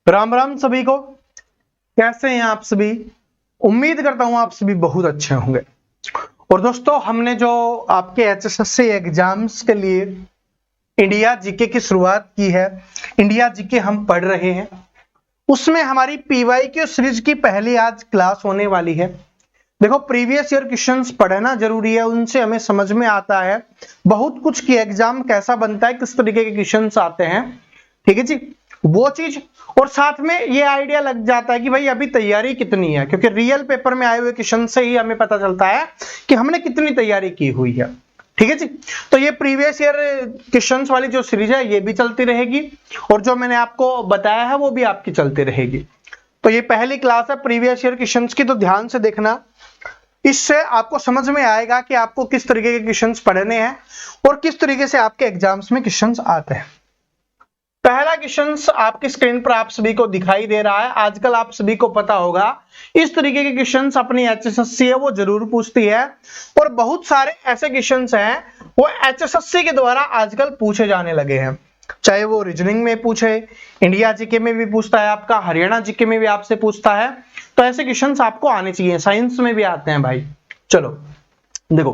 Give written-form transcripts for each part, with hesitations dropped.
राम राम सभी को। कैसे हैं आप सभी? उम्मीद करता हूं आप सभी बहुत अच्छे होंगे। और दोस्तों, हमने जो आपके एचएसएससी एग्जाम्स के लिए इंडिया जीके की शुरुआत की है, इंडिया जीके हम पढ़ रहे हैं, उसमें हमारी पीवाईक्यू सीरीज की पहली आज क्लास होने वाली है। देखो, प्रीवियस ईयर क्वेश्चंस पढ़ना जरूरी है, उनसे हमें समझ में आता है बहुत कुछ कि एग्जाम कैसा बनता है, किस तरीके के क्वेश्चंस आते हैं। ठीक है जी, वो चीज। और साथ में ये आइडिया लग जाता है कि भाई अभी तैयारी कितनी है, क्योंकि रियल पेपर में आए हुए क्वेश्चन से ही हमें पता चलता है कि हमने कितनी तैयारी की हुई है। ठीक है जी, तो ये प्रीवियस ईयर क्वेश्चंस वाली जो सीरीज है ये भी चलती रहेगी, और जो मैंने आपको बताया है वो भी आपकी चलती रहेगी। तो ये पहली क्लास है प्रीवियस ईयर क्वेश्चंस की, तो ध्यान से देखना। इससे आपको समझ में आएगा कि आपको किस तरीके के क्वेश्चंस पढ़ने हैं और किस तरीके से आपके एग्जाम्स में क्वेश्चंस आते हैं। पहला क्वेश्चन आपकी स्क्रीन पर आप सभी को दिखाई दे रहा है। आजकल आप सभी को पता होगा इस तरीके के क्वेश्चंस अपनी एचएसएससी है वो जरूर पूछती है, और बहुत सारे ऐसे क्वेश्चंस हैं वो एचएसएससी के द्वारा आजकल पूछे जाने लगे हैं। चाहे वो रीजनिंग में पूछे, इंडिया जीके में भी पूछता है आपका, हरियाणा जीके में भी आपसे पूछता है। तो ऐसे क्वेश्चंस आपको आने चाहिए, साइंस में भी आते हैं भाई। चलो देखो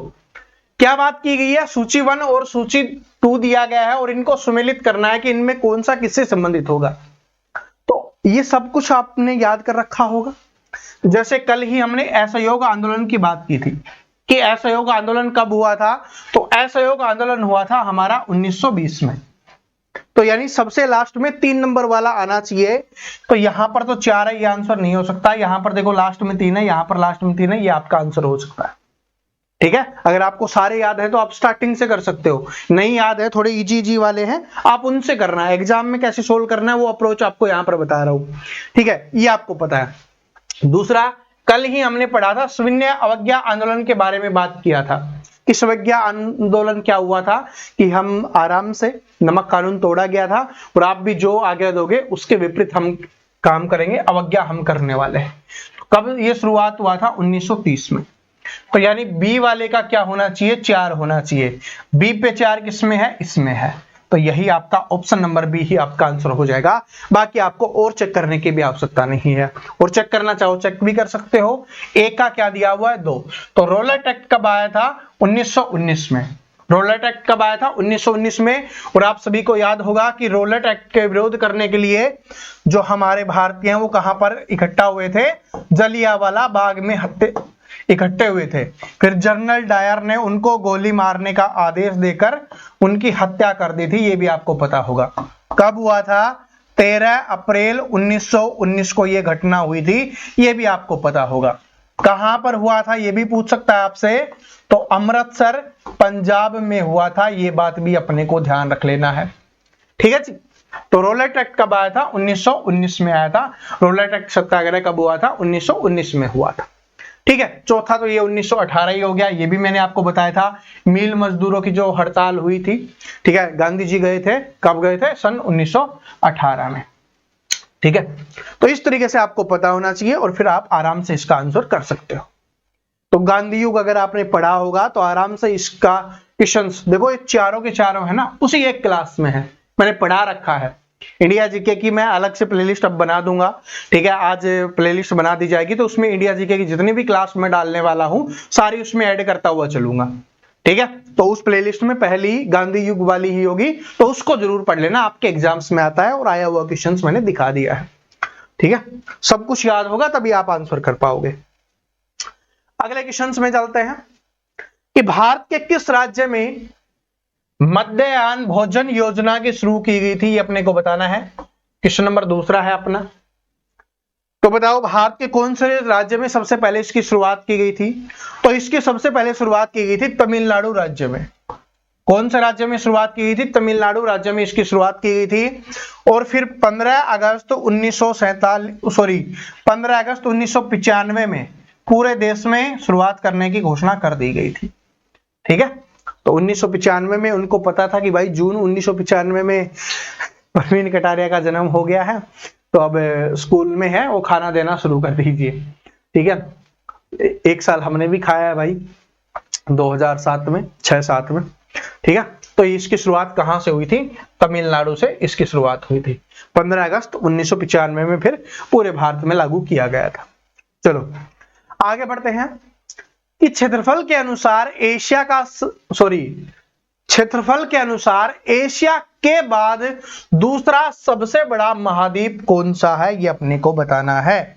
क्या बात की गई है। सूची 1 और सूची 2 दिया गया है और इनको सुमेलित करना है कि इनमें कौन सा किससे संबंधित होगा। तो ये सब कुछ आपने याद कर रखा होगा। जैसे कल ही हमने असहयोग आंदोलन की बात की थी कि असहयोग आंदोलन कब हुआ था, तो असहयोग आंदोलन हुआ था हमारा 1920 में। तो यानी सबसे लास्ट में 3 नंबर वाला आना चाहिए। तो यहां पर तो 4 है, ये आंसर नहीं हो सकता। यहां पर देखो लास्ट में 3 है, यहां पर लास्ट में 3 है, ये आपका आंसर हो सकता है। ठीक है, अगर आपको सारे याद है तो आप स्टार्टिंग से कर सकते हो, नहीं याद है थोड़े इजी वाले हैं आप उनसे करना है। एग्जाम में कैसे सोल्व करना है वो अप्रोच आपको यहां पर बता रहा हूं। ठीक है, ये आपको पता है। दूसरा, कल ही हमने पढ़ा था सविनय अवज्ञा आंदोलन के बारे में बात किया था कि अवज्ञा आंदोलन क्या हुआ था कि हम आराम से, नमक कानून तोड़ा गया था और आप भी जो आगे दोगे उसके विपरीत हम काम करेंगे, अवज्ञा हम करने वाले हैं। कब ये शुरुआत हुआ था? 1930 में। तो यानी बी वाले का क्या होना चाहिए? 4 होना चाहिए। बी पे 4 किसमें है? इसमें है। तो यही आपका ऑप्शन नंबर बी ही आपका आंसर हो जाएगा। बाकी आपको और चेक करने की भी आवश्यकता नहीं है, और चेक करना चाहो चेक भी कर सकते हो। ए का क्या दिया हुआ है? 2। तो रोलेट एक्ट कब आया था? 1919 में। रोलेट एक्ट कब आया था? 1919 में। और आप सभी को याद होगा कि रोलेट एक्ट के विरोध करने के लिए जो हमारे भारतीय हैं वो कहां पर इकट्ठा हुए थे? जलियांवाला बाग में इकट्ठे हुए थे। फिर जनरल डायर ने उनको गोली मारने का आदेश देकर उनकी हत्या कर दी थी, ये भी आपको पता होगा। कब हुआ था? 13 अप्रैल 1919 को ये घटना हुई थी, ये भी आपको पता होगा। कहां पर हुआ था ये भी पूछ सकता है आपसे, तो अमृतसर पंजाब में हुआ था, ये बात भी अपने को ध्यान रख लेना है। ठीक है जी। तो रोलेट एक्ट कब आया था? 1919 में आया था। रोलेट एक्ट सत्याग्रह कब हुआ था? 1919 में हुआ था। ठीक है। चौथा तो ये 1918 ही हो गया, ये भी मैंने आपको बताया था। मिल मजदूरों की जो हड़ताल हुई थी, ठीक है, गांधी जी गए थे, कब गए थे? सन 1918 में। ठीक है, तो इस तरीके से आपको पता होना चाहिए और फिर आप आराम से इसका आंसर कर सकते हो। तो गांधी युग अगर आपने पढ़ा होगा तो आराम से इसका क्वेश्चंस देखो, ये चारों के चारों है ना, उसी एक क्लास में है, मैंने पढ़ा रखा है। इंडिया जीके की मैं अलग से प्लेलिस्ट अब बना दूंगा। ठीक है, आज प्लेलिस्ट बना दी जाएगी तो उसमें इंडिया जीके की जितनी भी क्लास में डालने वाला हूं सारी उसमें ऐड करता हुआ चलूंगा। ठीक है, तो उस प्लेलिस्ट में पहली गांधी युग वाली ही होगी, तो उसको जरूर पढ़ लेना, आपके एग्जाम्स में आता है और आया हुआ क्वेश्चंस मैंने दिखा दिया है। ठीक है, सब कुछ याद होगा तभी आप आंसर कर पाओगे। अगले क्वेश्चंस में चलते हैं कि भारत के किस राज्य में मध्याह्न भोजन योजना की शुरू की गई थी, ये अपने को बताना है। क्वेश्चन नंबर दूसरा है अपना। तो बताओ भारत के कौन से राज्य में सबसे पहले इसकी शुरुआत की गई थी? तो इसकी सबसे पहले शुरुआत की गई थी तमिलनाडु राज्य में। कौन से राज्य में शुरुआत की गई थी? तमिलनाडु राज्य में इसकी शुरुआत की गई थी। और फिर 15 अगस्त 1995 में पूरे देश में शुरुआत करने की घोषणा कर दी गई थी। ठीक है, तो 1995 में उनको पता था कि भाई जून 1995 में परवीन कटारिया का जन्म हो गया है, तो अब स्कूल में है वो खाना देना शुरू कर दीजिए। ठीक है, एक साल हमने भी खाया है भाई, 2007 में, 6-7 में। ठीक है, तो इसकी शुरुआत कहां से हुई थी? तमिलनाडु से इसकी शुरुआत हुई थी। 15 अगस्त 1995 में फिर पूरे भारत में लागू किया गया था। चलो आगे बढ़ते हैं कि क्षेत्रफल के अनुसार एशिया के बाद दूसरा सबसे बड़ा महाद्वीप कौन सा है, ये अपने को बताना है।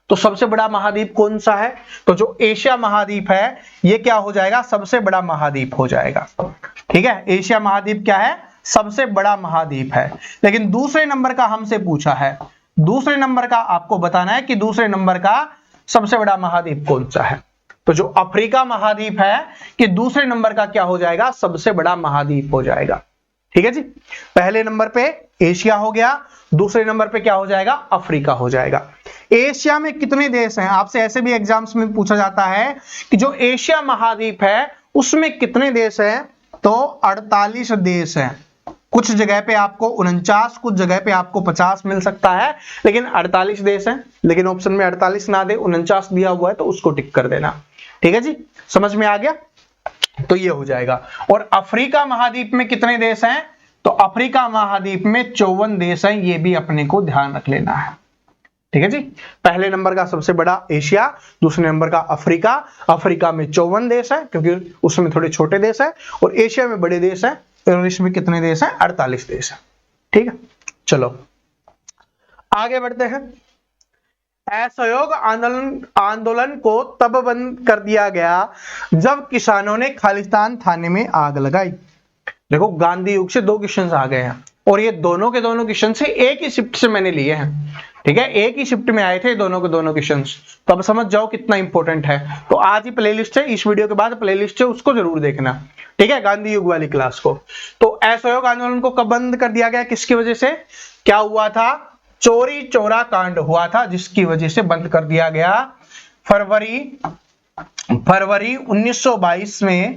तो सबसे बड़ा महाद्वीप कौन सा है? तो जो एशिया महाद्वीप है ये क्या हो जाएगा? सबसे बड़ा महाद्वीप हो जाएगा। ठीक है, एशिया महाद्वीप क्या है? सबसे बड़ा महाद्वीप है। लेकिन दूसरे नंबर का हमसे पूछा है, दूसरे नंबर का आपको बताना है कि दूसरे नंबर का सबसे बड़ा महाद्वीप कौन सा है। तो जो अफ्रीका महाद्वीप है कि दूसरे नंबर का क्या हो जाएगा? सबसे बड़ा महाद्वीप हो जाएगा। ठीक है जी, पहले नंबर पे एशिया हो गया, दूसरे नंबर पे क्या हो जाएगा? अफ्रीका हो जाएगा। एशिया में कितने देश हैं? आपसे ऐसे भी एग्जाम्स में पूछा जाता है कि जो एशिया महाद्वीप है उसमें कितने देश हैं? तो 48 देश हैं। कुछ जगह पे आपको 49, कुछ जगह पे आपको 50 मिल सकता है, लेकिन 48 देश हैं। लेकिन ऑप्शन में 48 ना दे, 49 दिया हुआ है तो उसको टिक कर देना। ठीक है जी, समझ में आ गया? तो ये हो जाएगा। और अफ्रीका महाद्वीप में कितने देश हैं? तो अफ्रीका महाद्वीप में 54 देश हैं, ये भी अपने को ध्यान रख लेना है। ठीक है जी, पहले नंबर का सबसे बड़ा एशिया, दूसरे नंबर का अफ्रीका। अफ्रीका में 54 देश है क्योंकि उसमें थोड़े छोटे देश है, और एशिया में बड़े देश है, और इसमें कितने देश हैं? 48 देश है। ठीक है, चलो आगे बढ़ते हैं। असहयोग आंदोलन को तब बंद कर दिया गया जब किसानों ने खालिस्तान थाने में आग लगाई। देखो गांधी युग से 2 क्वेश्चन आ गए हैं, और ये दोनों के दोनों क्वेश्चन से एक ही शिफ्ट से मैंने लिए हैं। ठीक है, एक ही शिफ्ट में आए थे दोनों के दोनों क्वेश्चन। तो अब समझ जाओ कितना इंपॉर्टेंट है। तो आज ही प्लेलिस्ट है, इस वीडियो के बाद प्लेलिस्ट है, उसको जरूर देखना। ठीक है, गांधी युग वाली क्लास को। तो असहयोग आंदोलन को कब बंद कर दिया गया? किसकी वजह से? क्या हुआ था? चोरी चोरा कांड हुआ था, जिसकी वजह से बंद कर दिया गया। फरवरी 1922 में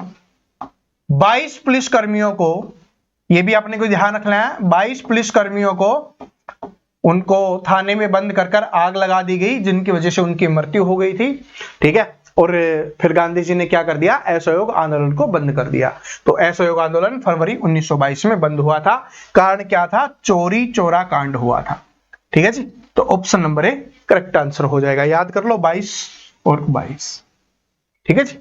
22 पुलिस कर्मियों को, ये भी अपने को ध्यान रखना है, 22 पुलिस कर्मियों को उनको थाने में बंद कर आग लगा दी गई, जिनकी वजह से उनकी मृत्यु हो गई थी। ठीक है, और फिर गांधी जी ने क्या कर दिया? असहयोग आंदोलन को बंद कर दिया। तो असहयोग आंदोलन फरवरी 1922 में बंद हुआ था। कारण क्या था? चोरी चोरा कांड हुआ था। ठीक है जी, तो option number A correct answer हो जाएगा। याद कर लो 22 और 22। ठीक है जी,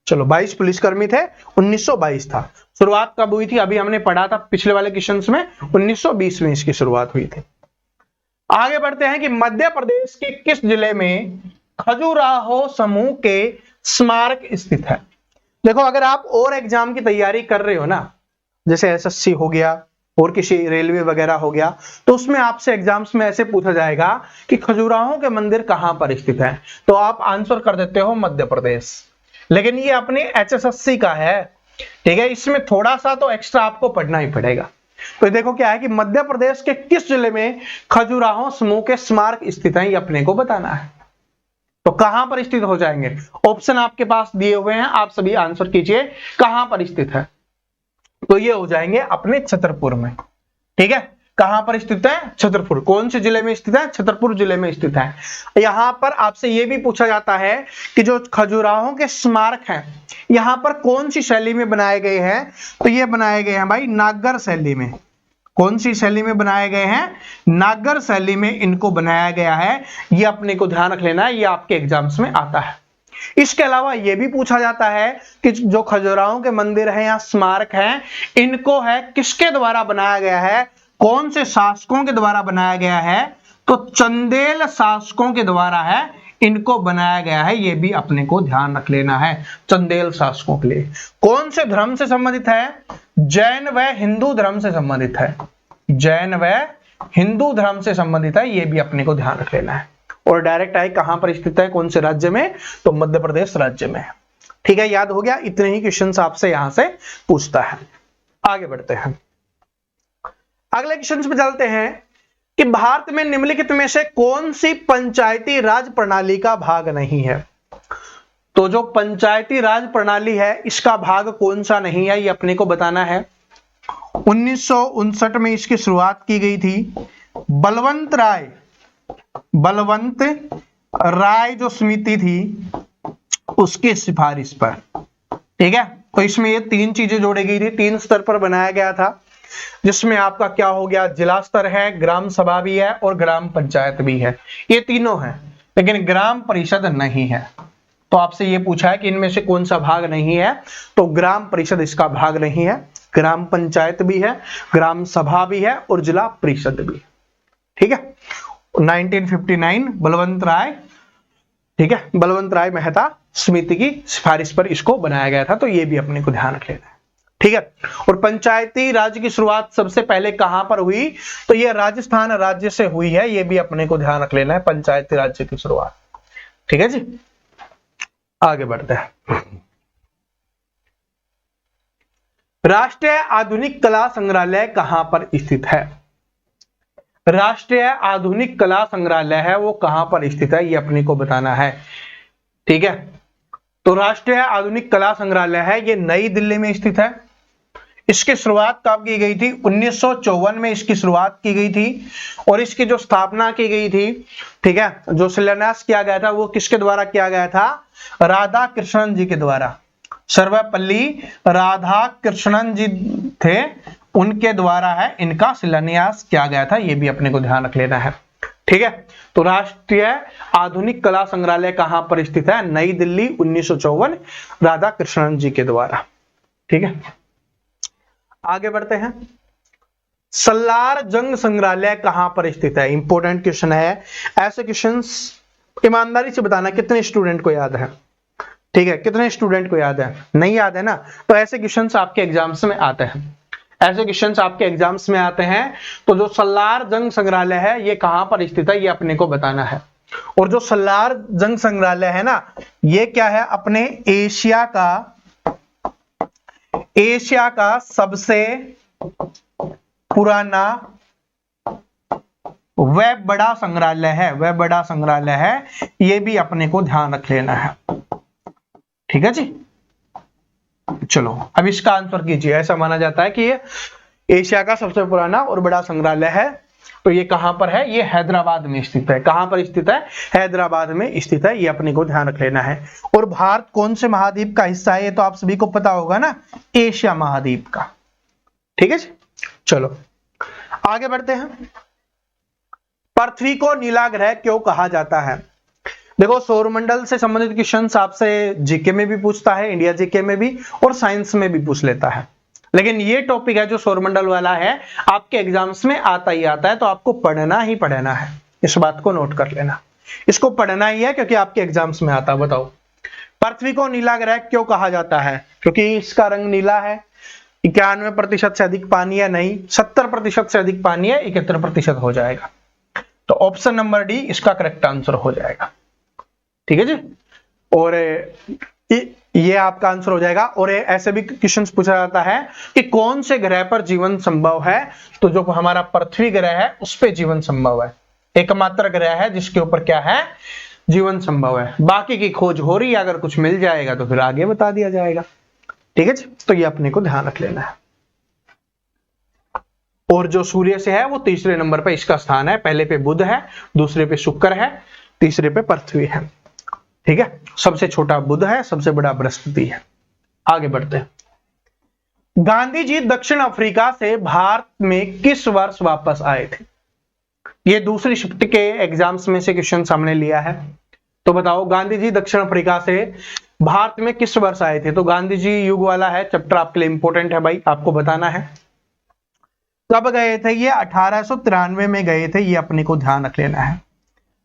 चलो 22 पुलिसकर्मी थे, 1922 था। शुरुआत कब हुई थी? अभी हमने पढ़ा था पिछले वाले क्वेश्चंस में, 1920 में इसकी शुरुआत हुई थी। आगे बढ़ते हैं कि मध्य प्रदेश के किस जिले में खजुराहो समूह के स्मारक स्थित है? देखो अगर आप और एग्जाम की तैयारी कर रहे हो ना, जैसे एसएससी हो गया और किसी रेलवे वगैरह हो गया, तो उसमें आपसे एग्जाम्स में ऐसे पूछा जाएगा कि खजुराहो के मंदिर कहां पर स्थित है, तो आप आंसर कर देते हो मध्य प्रदेश। लेकिन ये अपने एचएसएससी का है। ठीक है, इसमें थोड़ा सा तो एक्स्ट्रा आपको पढ़ना ही पड़ेगा। तो देखो क्या है कि मध्य प्रदेश के किस जिले में खजुराहो समूह के स्मारक स्थित हैं, ये अपने को बताना है। तो कहां पर स्थित हो जाएंगे? ऑप्शन आपके पास दिए हुए हैं, आप सभी आंसर कीजिए कहां पर स्थित है। तो ये हो जाएंगे अपने छतरपुर में। ठीक है, कहां पर स्थित है? छतरपुर। कौन से जिले में स्थित है? छतरपुर जिले में स्थित है। यहां पर आपसे यह भी पूछा जाता है कि जो खजुराहो के स्मारक हैं, यहां पर कौन सी शैली में बनाए गए हैं? तो ये बनाए गए हैं भाई नागर शैली में। कौन सी शैली में बनाए गए हैं? नागर शैली में इनको बनाया गया है। ये अपने को ध्यान रख लेना है, ये आपके एग्जाम्स में आता है। इसके अलावा यह भी पूछा जाता है कि जो खजुराहो के मंदिर हैं या स्मारक हैं, इनको है किसके द्वारा बनाया गया है? कौन से शासकों के द्वारा बनाया गया है? तो चंदेल शासकों के द्वारा है इनको बनाया गया है। यह भी अपने को ध्यान रख लेना है, चंदेल शासकों के लिए। कौन से धर्म से संबंधित है? जैन व हिंदू धर्म से संबंधित है। जैन व हिंदू धर्म से संबंधित है, यह भी अपने को ध्यान रख लेना है। और डायरेक्ट आई कहां पर स्थित है? कौन से राज्य में? तो मध्य प्रदेश राज्य में। ठीक है, याद हो गया। इतने ही क्वेश्चंस आपसे यहां से पूछता है। आगे बढ़ते हैं, अगले क्वेश्चन पे चलते हैं कि भारत में निम्नलिखित में से कौन सी पंचायती राज प्रणाली का भाग नहीं है? तो जो पंचायती राज प्रणाली है इसका भाग कौन सा नहीं है, ये अपने को बताना है। 1959 में इसकी शुरुआत की गई थी। बलवंत राय जो समिति थी उसकी सिफारिश पर। ठीक है, तो इसमें ये 3 चीजें जोड़ी गई थी, 3 स्तर पर बनाया गया था, जिसमें आपका क्या हो गया, जिला स्तर है, ग्राम सभा भी है और ग्राम पंचायत भी है। ये तीनों है, लेकिन ग्राम परिषद नहीं है। तो आपसे ये पूछा है कि इनमें से कौन सा भाग नहीं है, तो ग्राम परिषद इसका भाग नहीं है। ग्राम पंचायत भी है, ग्राम सभा भी है और जिला परिषद भी। ठीक है, 1959 बलवंत राय, ठीक है, बलवंत राय मेहता समिति की सिफारिश पर इसको बनाया गया था। तो ये भी अपने को ध्यान रख लेना है। ठीक है, और पंचायती राज की शुरुआत सबसे पहले कहां पर हुई, तो ये राजस्थान राज्य से हुई है। ये भी अपने को ध्यान रख लेना है, पंचायती राज्य की शुरुआत। ठीक है जी, आगे बढ़ते हैं। राष्ट्रीय आधुनिक कला संग्रहालय कहां पर स्थित है? राष्ट्रीय आधुनिक कला संग्रहालय है वो कहां पर स्थित है, ये अपने को बताना है। ठीक है, तो राष्ट्रीय आधुनिक कला संग्रहालय है ये नई दिल्ली में स्थित है। इसकी शुरुआत कब की गई थी? 1954 में इसकी शुरुआत की गई थी और इसकी जो स्थापना की गई थी, ठीक है, जो शिलान्यास किया गया था वो किसके द्वारा किया गया था? राधा कृष्णन जी के द्वारा। सर्वपल्ली राधा कृष्णन जी थे, उनके द्वारा है इनका शिलान्यास किया गया था। ये भी अपने को ध्यान रख लेना है। ठीक है, तो राष्ट्रीय आधुनिक कला संग्रहालय कहां पर स्थित है? नई दिल्ली, 1954, राधा कृष्णन जी के द्वारा। ठीक है, आगे बढ़ते हैं। सल्लार जंग संग्रहालय कहां पर स्थित है? इंपॉर्टेंट क्वेश्चन है। ऐसे क्वेश्चंस ईमानदारी से बताना कितने स्टूडेंट को याद है। ठीक है, कितने स्टूडेंट को याद है? नहीं याद है ना, तो ऐसे क्वेश्चंस आपके एग्जाम्स में आते हैं। ऐसे क्वेश्चंस आपके एग्जाम्स में आते हैं। तो जो सल्लार जंग संग्रहालय है ये कहां पर स्थित है, ये अपने को बताना है। और जो सल्लार जंग संग्रहालय है ना, ये क्या है? अपने एशिया का सबसे पुराना व बड़ा संग्रहालय है। वह बड़ा संग्रहालय है, ये भी अपने को ध्यान रख लेना है। ठीक है जी, चलो अब इसका आंसर कीजिए। ऐसा माना जाता है कि ये एशिया का सबसे पुराना और बड़ा संग्रहालय है। तो ये कहां पर है? ये हैदराबाद में स्थित है। कहां पर स्थित है? हैदराबाद में स्थित है। ये अपने को ध्यान रख लेना है। और भारत कौन से महाद्वीप का हिस्सा है? ये तो आप सभी को पता होगा ना, एशिया महाद्वीप का। ठीक है जी, चलो आगे बढ़ते हैं। पृथ्वी को नीला ग्रह क्यों कहा जाता है? देखो, सौरमंडल से संबंधित क्वेश्चंस आपसे जीके में भी पूछता है, इंडिया जीके में भी, और साइंस में भी पूछ लेता है। लेकिन ये टॉपिक है जो सौरमंडल वाला है, आपके एग्जाम्स में आता ही आता है। तो आपको पढ़ना ही पढ़ना है, इस बात को नोट कर लेना। इसको पढ़ना ही है क्योंकि आपके एग्जाम्स में आता है। बताओ, पृथ्वी को नीला ग्रह क्यों कहा जाता है? क्योंकि इसका रंग नीला है। 91% से अधिक पानी है? नहीं, 70% से अधिक पानी है, 71% हो जाएगा। तो ऑप्शन नंबर डी इसका करेक्ट आंसर हो जाएगा। ठीक है जी, और ये आपका आंसर हो जाएगा। और ऐसे भी क्वेश्चंस पूछा जाता है कि कौन से ग्रह पर जीवन संभव है? तो जो हमारा पृथ्वी ग्रह है उस पे जीवन संभव है। एकमात्र ग्रह है जिसके ऊपर क्या है? जीवन संभव है। बाकी की खोज हो रही है, अगर कुछ मिल जाएगा तो फिर आगे बता दिया जाएगा। ठीक है जी, तो ये अपने को ध्यान रख लेना है। और जो सूर्य से है वो तीसरे नंबर पे इसका स्थान है। पहले पे बुध है, दूसरे पे शुक्र है, तीसरे पे पृथ्वी है। ठीक है, सबसे छोटा बुध है, सबसे बड़ा बृहस्पति है। आगे बढ़ते हैं। गांधी जी दक्षिण अफ्रीका से भारत में किस वर्ष वापस आए थे? ये दूसरी शिफ्ट के एग्जाम्स में से क्वेश्चन सामने लिया है। तो बताओ, गांधी जी दक्षिण अफ्रीका से भारत में किस वर्ष आए थे? तो गांधी जी युग वाला है चैप्टर, आपके लिए इंपॉर्टेंट है भाई, आपको बताना है। कब गए थे? ये 1893 में गए थे। ये अपने को ध्यान रख लेना है।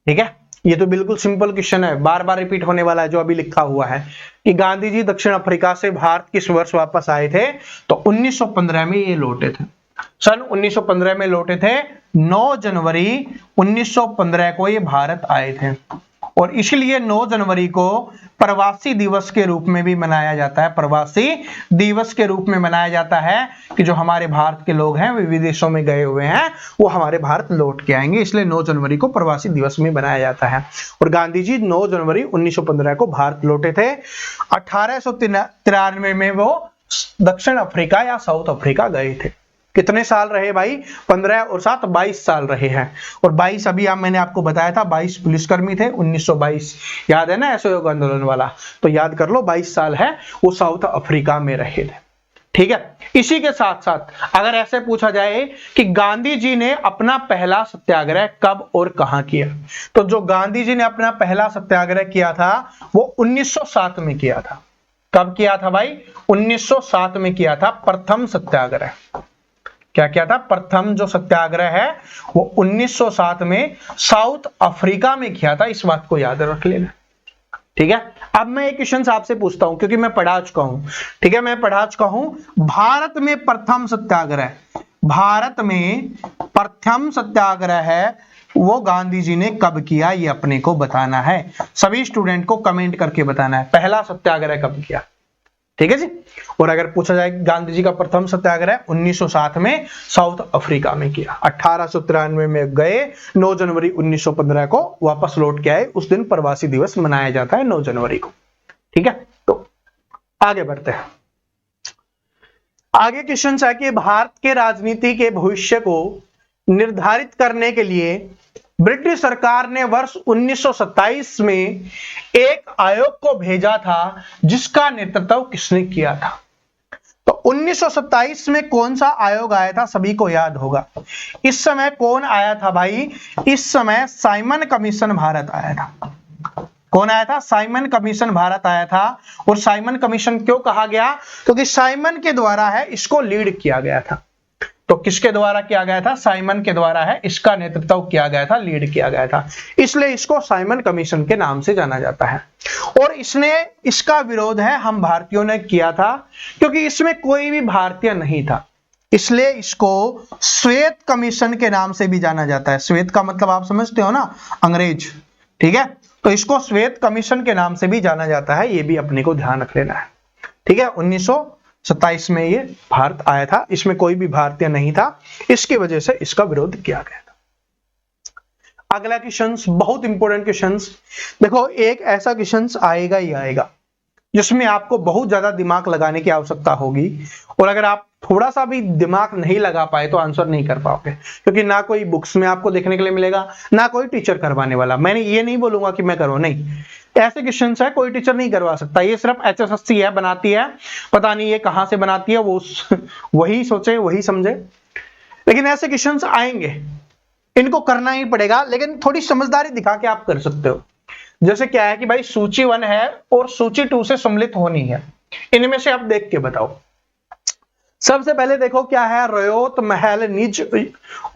ठीक है, ये तो बिल्कुल सिंपल क्वेश्चन है, बार बार रिपीट होने वाला है जो अभी लिखा हुआ है कि गांधी जी दक्षिण अफ्रीका से भारत किस वर्ष वापस आए थे? तो 1915 में ये लौटे थे। सन 1915 में लौटे थे। 9 जनवरी 1915 को ये भारत आए थे। और इसलिए 9 जनवरी को प्रवासी दिवस के रूप में भी मनाया जाता है। प्रवासी दिवस के रूप में मनाया जाता है कि जो हमारे भारत के लोग हैं वे विदेशों में गए हुए हैं, वो हमारे भारत लौट के आएंगे, इसलिए 9 जनवरी को प्रवासी दिवस में मनाया जाता है। और गांधी जी 9 जनवरी 1915 को भारत लौटे थे। 1893 में वो दक्षिण अफ्रीका या साउथ अफ्रीका गए थे। कितने साल रहे भाई? 15 और 7 22 साल रहे हैं। और 22 अभी मैंने आपको बताया था 22 पुलिसकर्मी थे 1922, याद है ना असहयोग आंदोलन वाला, तो याद कर लो 22 साल है वो साउथ अफ्रीका में रहे थे। ठीक है, इसी के साथ साथ अगर ऐसे पूछा जाए कि गांधी जी ने अपना पहला सत्याग्रह कब और कहां किया, तो जो गांधी जी ने अपना पहला सत्याग्रह किया था वो 1907 में किया था। कब किया था भाई? 1907 में किया था प्रथम सत्याग्रह। क्या किया था? प्रथम जो सत्याग्रह है वो 1907 में साउथ अफ्रीका में किया था, इस बात को याद रख लेना। ठीक है, अब मैं एक क्वेश्चन आपसे पूछता हूं क्योंकि मैं पढ़ा चुका हूं। ठीक है, मैं पढ़ा चुका हूं। भारत में प्रथम सत्याग्रह, भारत में प्रथम सत्याग्रह है वो गांधी जी ने कब किया, ये अपने को बताना है। सभी स्टूडेंट को कमेंट करके बताना है पहला सत्याग्रह कब किया। ठीक है जी। और अगर पूछा जाए गांधी जी का प्रथम सत्याग्रह 1907 में साउथ अफ्रीका में किया। 1893 में गए, 9 जनवरी 1915 को वापस लौट के आए। उस दिन प्रवासी दिवस मनाया जाता है 9 जनवरी को। ठीक है, तो आगे बढ़ते हैं। आगे क्वेश्चन है कि भारत के राजनीति के भविष्य को निर्धारित करने के लिए ब्रिटिश सरकार ने वर्ष 1927 में एक आयोग को भेजा था जिसका नेतृत्व किसने किया था? तो 1927 में कौन सा आयोग आया था? सभी को याद होगा। इस समय कौन आया था भाई? इस समय साइमन कमीशन भारत आया था। कौन आया था? साइमन कमीशन भारत आया था। और साइमन कमीशन क्यों कहा गया? क्योंकि साइमन के द्वारा है इसको लीड किया गया था। तो किसके द्वारा किया गया था? साइमन के द्वारा है इसका नेतृत्व किया गया था, लीड किया गया था, इसलिए इसको साइमन कमीशन के नाम से जाना जाता है। और इसका विरोध है हम भारतीयों ने किया था क्योंकि इसमें कोई भी भारतीय नहीं था, इसलिए इसको श्वेत कमीशन के नाम से भी जाना जाता है। श्वेत का मतलब आप समझते हो ना, अंग्रेज। ठीक है, तो इसको श्वेत कमीशन के नाम से भी जाना जाता है, ये भी अपने को ध्यान रख लेना है। ठीक है, 1927 में ये भारत आया था, इसमें कोई भी भारतीय नहीं था, इसकी वजह से इसका विरोध किया गया था। अगला क्वेश्चन बहुत इंपॉर्टेंट क्वेश्चन देखो, एक ऐसा क्वेश्चन आएगा ही आएगा जिसमें आपको बहुत ज्यादा दिमाग लगाने की आवश्यकता होगी, और अगर आप थोड़ा सा भी दिमाग नहीं लगा पाए तो आंसर नहीं कर पाओगे, क्योंकि ना कोई बुक्स में आपको देखने के लिए मिलेगा, ना कोई टीचर करवाने वाला। मैंने ये नहीं बोलूंगा कि मैं करो, नहीं, ऐसे क्वेश्चंस है कोई टीचर नहीं करवा सकता, ये सिर्फ HSSC है बनाती है, पता नहीं ये कहां से बनाती है, वो वही सोचे वही समझे, लेकिन ऐसे क्वेश्चंस आएंगे, इनको करना ही पड़ेगा, लेकिन थोड़ी समझदारी दिखा के आप कर सकते हो। जैसे क्या है कि भाई सूची 1 है और सूची 2 से सम्मिलित होनी है, इनमें से आप देख के बताओ। सबसे पहले देखो क्या है, रयोत, महल, निज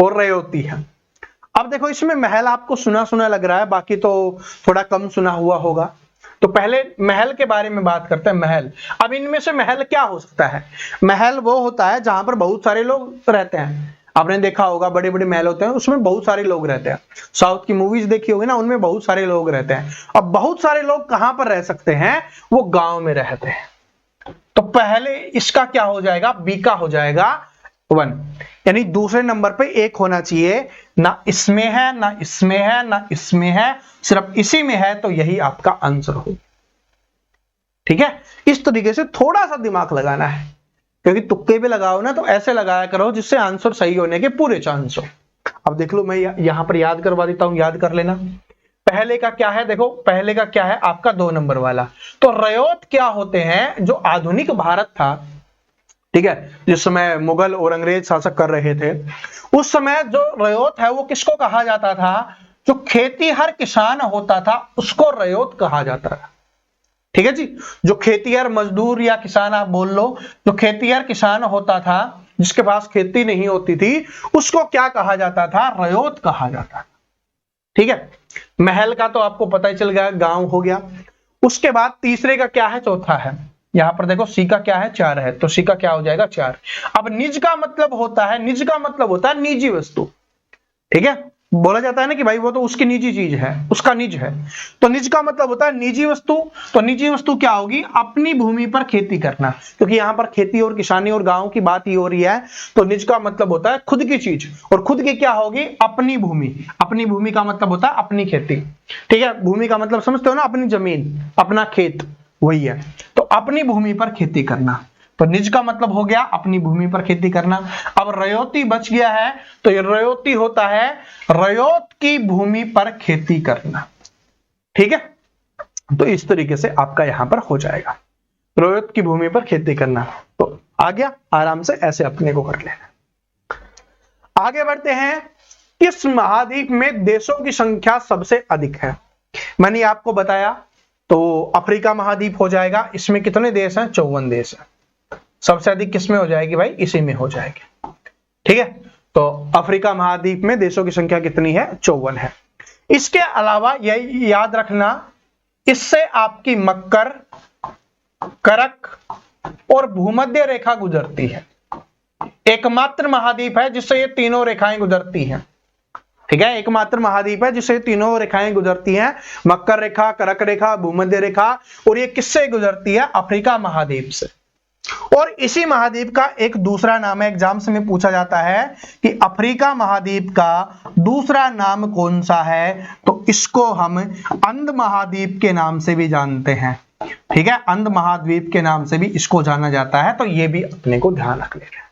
और रयोती है। अब देखो इसमें महल आपको सुना सुना लग रहा है, बाकी तो थोड़ा कम सुना हुआ होगा। तो पहले महल के बारे में बात करते हैं। महल, अब इनमें से महल क्या हो सकता है? महल वो होता है जहां पर बहुत सारे लोग रहते हैं। आपने देखा होगा बड़े बड़े महल होते हैं, उसमें बहुत सारे लोग रहते हैं। साउथ की मूवीज देखी होगी ना, उनमें बहुत सारे लोग रहते हैं। अब बहुत सारे लोग कहां पर रह सकते हैं? वो गांव में रहते हैं। तो पहले इसका क्या हो जाएगा? बी का हो जाएगा 1, यानी दूसरे नंबर पे 1 होना चाहिए। ना इसमें है, ना इसमें है, ना इसमें है, सिर्फ इसी में है, तो यही आपका आंसर हो। ठीक है, इस तरीके से थोड़ा सा दिमाग लगाना है, क्योंकि तुक्के पे लगाओ ना तो ऐसे लगाया करो जिससे आंसर सही होने के पूरे चांस हो। अब देख लो, मैं यहां पर याद करवा देता हूं, याद कर लेना। पहले का क्या है? देखो पहले का क्या है आपका 2 नंबर वाला। तो रयोत क्या होते हैं? जो आधुनिक भारत था, ठीक है, जिस समय मुगल और अंग्रेज शासक कर रहे थे, उस समय जो रयोत है वो किसको कहा जाता था? जो खेतीहर किसान होता था उसको रयोत कहा जाता था। ठीक है जी, जो खेतीहर मजदूर या किसान आप बोल लो, जो खेतीहर किसान होता था जिसके पास खेती नहीं होती थी, उसको क्या कहा जाता था? रयोत कहा जाता था। ठीक है, महल का तो आपको पता ही चल गया, गांव हो गया। उसके बाद तीसरे का क्या है? चौथा है। यहां पर देखो सी का क्या है? 4 है, तो सी का क्या हो जाएगा? 4। अब निज का मतलब होता है, निज का मतलब होता है निजी वस्तु। ठीक है, बोला जाता है ना कि भाई वो तो उसकी निजी चीज है, उसका निज है, तो निज का मतलब होता है निजी वस्तु। तो निजी वस्तु क्या होगी? अपनी भूमि पर खेती करना, क्योंकि यहां पर खेती और किसानी और गांव की बात ही हो रही है। तो निज का मतलब होता है खुद की चीज, और खुद की क्या होगी? अपनी भूमि। अपनी भूमि का मतलब होता है अपनी खेती। ठीक है, भूमि का मतलब समझते हो ना, अपनी जमीन, अपना खेत, वही है। तो अपनी भूमि पर खेती करना। तो निज का मतलब हो गया अपनी भूमि पर खेती करना। अब रयोती बच गया है, तो ये रयोती होता है रयोत की भूमि पर खेती करना। ठीक है, तो इस तरीके से आपका यहां पर हो जाएगा, रयोत की भूमि पर खेती करना। तो आ गया, आराम से ऐसे अपने को कर लेना। आगे बढ़ते हैं, किस महाद्वीप में देशों की संख्या सबसे अधिक है? मैंने आपको बताया, तो अफ्रीका महाद्वीप हो जाएगा। इसमें कितने देश हैं? 54 देश हैं। सबसे अधिक किसमें हो जाएगी भाई? इसी में हो जाएगी। ठीक है, तो अफ्रीका महाद्वीप में देशों की संख्या कितनी है? 54 है। इसके अलावा यह याद रखना, इससे आपकी मकर, करक और भूमध्य रेखा गुजरती है। एकमात्र महाद्वीप है जिससे ये तीनों रेखाएं गुजरती हैं। ठीक है, एकमात्र महाद्वीप है जिससे तीनों रेखाएं गुजरती हैं, मकर रेखा, करक रेखा, भूमध्य रेखा। और ये किससे गुजरती है? अफ्रीका महाद्वीप से। और इसी महाद्वीप का एक दूसरा नाम है, एग्जाम्स में पूछा जाता है कि अफ्रीका महाद्वीप का दूसरा नाम कौन सा है? तो इसको हम अंध महाद्वीप के नाम से भी जानते हैं। ठीक है, अंध महाद्वीप के नाम से भी इसको जाना जाता है, तो ये भी अपने को ध्यान रख लेना।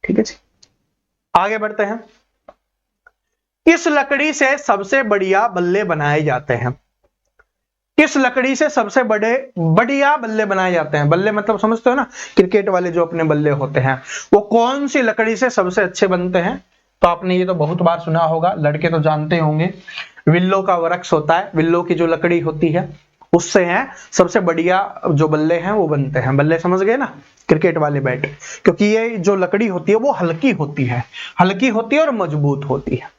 ठीक है जी, आगे बढ़ते हैं। किस लकड़ी से सबसे बढ़िया बल्ले बनाए जाते हैं? किस लकड़ी से सबसे बढ़िया बल्ले बनाए जाते हैं? बल्ले मतलब समझते हो ना, क्रिकेट वाले जो अपने बल्ले होते हैं, वो कौन सी लकड़ी से सबसे अच्छे बनते हैं? तो आपने ये तो बहुत बार सुना होगा, लड़के तो जानते होंगे, विल्लो का वृक्ष होता है, विल्लो की जो लकड़ी होती है उससे है सबसे बढ़िया जो बल्ले हैं वो बनते हैं। बल्ले समझ गए ना, क्रिकेट वाले बैट, क्योंकि ये जो लकड़ी होती है वो हल्की होती है, हल्की होती है और मजबूत होती है।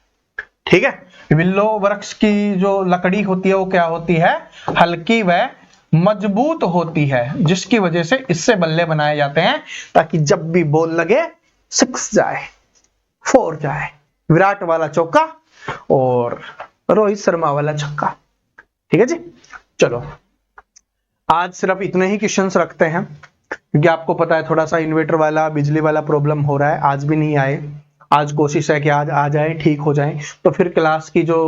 ठीक है, विल्लो वृक्ष की जो लकड़ी होती है वो क्या होती है? हल्की व मजबूत होती है, जिसकी वजह से इससे बल्ले बनाए जाते हैं, ताकि जब भी बॉल लगे सिक्स जाए, फोर जाए, विराट वाला चौका और रोहित शर्मा वाला छक्का। ठीक है जी, चलो आज सिर्फ इतने ही क्वेश्चंस रखते हैं, क्योंकि आपको पता है थोड़ा सा इन्वर्टर वाला, बिजली वाला प्रॉब्लम हो रहा है। आज भी नहीं आए, आज कोशिश है कि आज आ जाए, ठीक हो जाए, तो फिर क्लास की जो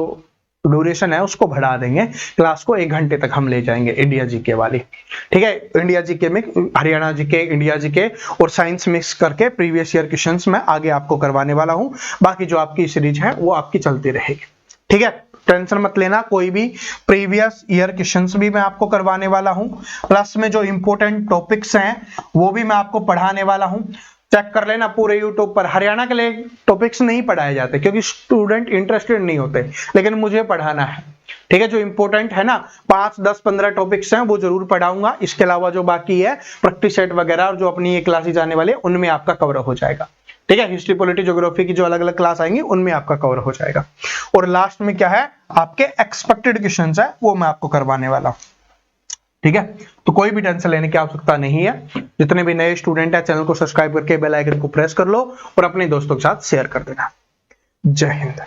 ड्यूरेशन है उसको बढ़ा देंगे, क्लास को 1 घंटे तक हम ले जाएंगे इंडिया जीके वाली। ठीक है, इंडिया जीके में हरियाणा जीके, इंडिया जीके और साइंस मिक्स करके प्रीवियस ईयर क्वेश्चंस मैं आगे आपको करवाने वाला हूं। बाकी जो आपकी सीरीज है वो आपकी चलती रहेगी। ठीक है, टेंशन मत लेना, कोई भी प्रीवियस ईयर क्वेश्चंस भी मैं आपको करवाने वाला हूं, प्लस में जो इंपॉर्टेंट टॉपिक्स हैं वो भी मैं आपको पढ़ाने वाला हूं। चेक कर लेना पूरे यूट्यूब पर। हरियाणा के लिए टॉपिक्स नहीं पढ़ाए जाते क्योंकि स्टूडेंट इंटरेस्टेड नहीं होते, लेकिन मुझे पढ़ाना है। ठीक है, जो इंपॉर्टेंट है ना 5, 10, 15 टॉपिक्स हैं वो जरूर पढ़ाऊंगा। इसके अलावा जो बाकी है प्रैक्टिस सेट वगैरह और जो अपनी ये क्लासेज आने वाली है उनमें आपका कवर हो जाएगा। ठीक है, हिस्ट्री, पॉलिटी, ज्योग्राफी की जो अलग अलग क्लास आएंगी उनमें आपका कवर हो जाएगा। और लास्ट में क्या है, आपके एक्सपेक्टेड क्वेश्चंस है वो मैं आपको करवाने वाला हूं। ठीक है, तो कोई भी टेंशन लेने की आवश्यकता नहीं है। जितने भी नए स्टूडेंट है चैनल को सब्सक्राइब करके बेल आइकन को प्रेस कर लो और अपने दोस्तों के साथ शेयर कर देना। जय हिंद।